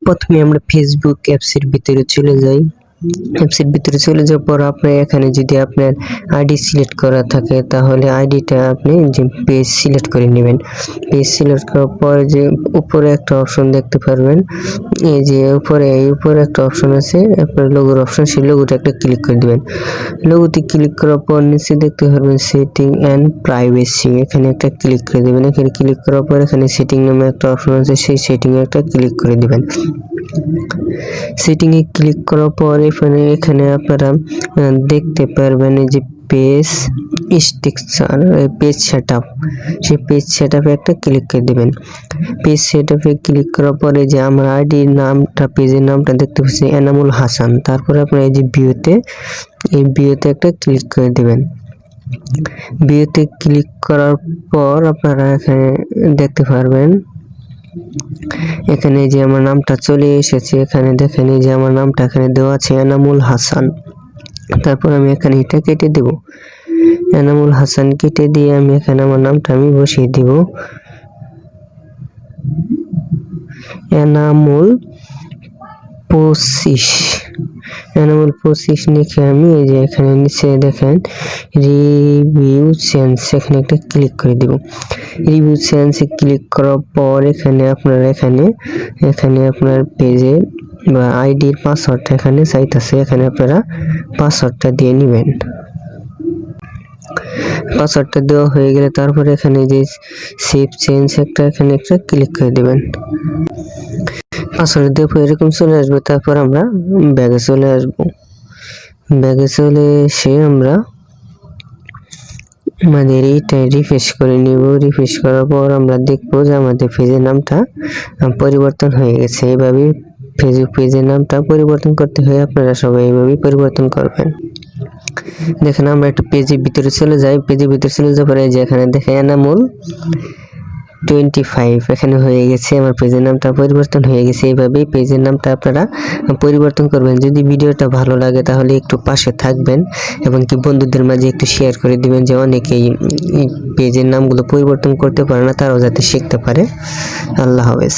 প্রথমে আমরা ফেসবুক অ্যাপসের ভিতরে চলে যাই। অ্যাপসের ভিতরে চলে যাওয়ার পর আপনার এখানে যদি আপনার আইডি সিলেক্ট করা থাকে তাহলে আইডিটা আপনি যে পেজ সিলেক্ট করে নেবেন। পেজ সিলেক্ট করার পর যে উপরে একটা অপশন দেখতে পারবেন, এই যে উপরে একটা অপশন আছে আপনার লোগোর অপশন, সেই লোগোটা একটা ক্লিক করে দিবেন। লোগোতে ক্লিক করার পর নিচে দেখতে পারবেন সেটিং অ্যান্ড প্রাইভেসি, এখানে একটা ক্লিক করে দেবেন। এখানে ক্লিক করার পর এখানে সেটিং নামে একটা অপশন আছে, সেই সেটিংয়ে একটা ক্লিক করে দিবেন। সেটিংয়ে ক্লিক করার পর এখানে আপনারা দেখতে পারবেন যে পেজ স্ট্রাকচার, পেজ সেটআপ, সেই পেজ সেটআপে একটা ক্লিক করে দিবেন। পেজ সেটআপে ক্লিক করার পরে যে আমার আইডির নামটা, পেজের নামটা দেখতে পাচ্ছি এনামুল হাসান। তারপরে আপনারা এই যে ভিউতে একটা ক্লিক করে দিবেন। ভিউতে ক্লিক করার পর আপনারা এখানে দেখতে পারবেন এখানে যে আমার নামটা চলে এসেছে, এখানে দেখেন এই যে আমার নামটা এখানে দেওয়া আছে এনামুল হাসান। তারপর আমি এখানে এটা কেটে দেব, এনামুল হাসান কেটে দিয়ে আমি এখানে আমার নামটা আমি বসিয়ে দেব এনামুল 25। এনামুল 25 লিখে আমি এই যে এখানে নিচে দেখেন রিভিউ চেঞ্জ, এখানে একটা ক্লিক করে দিব। রিভিউ চেঞ্জে ক্লিক করার পর এখানে আপনার পেজের বা আইডির পাসওয়ার্ডটা এখানে চাইতেছে, এখানে আপনারা পাসওয়ার্ডটা দিয়ে নেবেন। পাসওয়ার্ডটা দেওয়া হয়ে গেলে তারপরে এখানে যে সেভ চেঞ্জ এখানে একটা ক্লিক করে দেবেন। পাসওয়ার্ড দেওয়ার পর এরকম চলে আসবে। তারপর আমরা ব্যাগে চলে আসব। ব্যাগে চলে এসে আমরা আমাদের এইটা রিফ্রেশ করে নিব। রিফ্রেশ করার পর আমরা দেখবো যে আমাদের পেজের নামটা পরিবর্তন হয়ে গেছে। এইভাবে ফেসবুক পেজের নামটা পরিবর্তন করতে হয়, আপনারা সবাই এইভাবেই পরিবর্তন করবেন। দেখেন আমরা একটা পেজের ভিতরে চলে যাই। পেজের ভিতরে চলে যাওয়ার পরে যে এখানে দেখেন এনামুল 25 এখানে হয়ে গেছে, আমার পেজের নামটা পরিবর্তন হয়ে গেছে। এইভাবেই পেজের নামটা আপনারা পরিবর্তন করবেন। যদি ভিডিওটা ভালো লাগে তাহলে একটু পাশে থাকবেন এবং কি বন্ধুদের মাঝে একটু শেয়ার করে দিবেন, যে অনেকেই পেজের নামগুলো পরিবর্তন করতে পারে না, তারাও যাতে শিখতে পারে। আল্লাহ হাফেজ।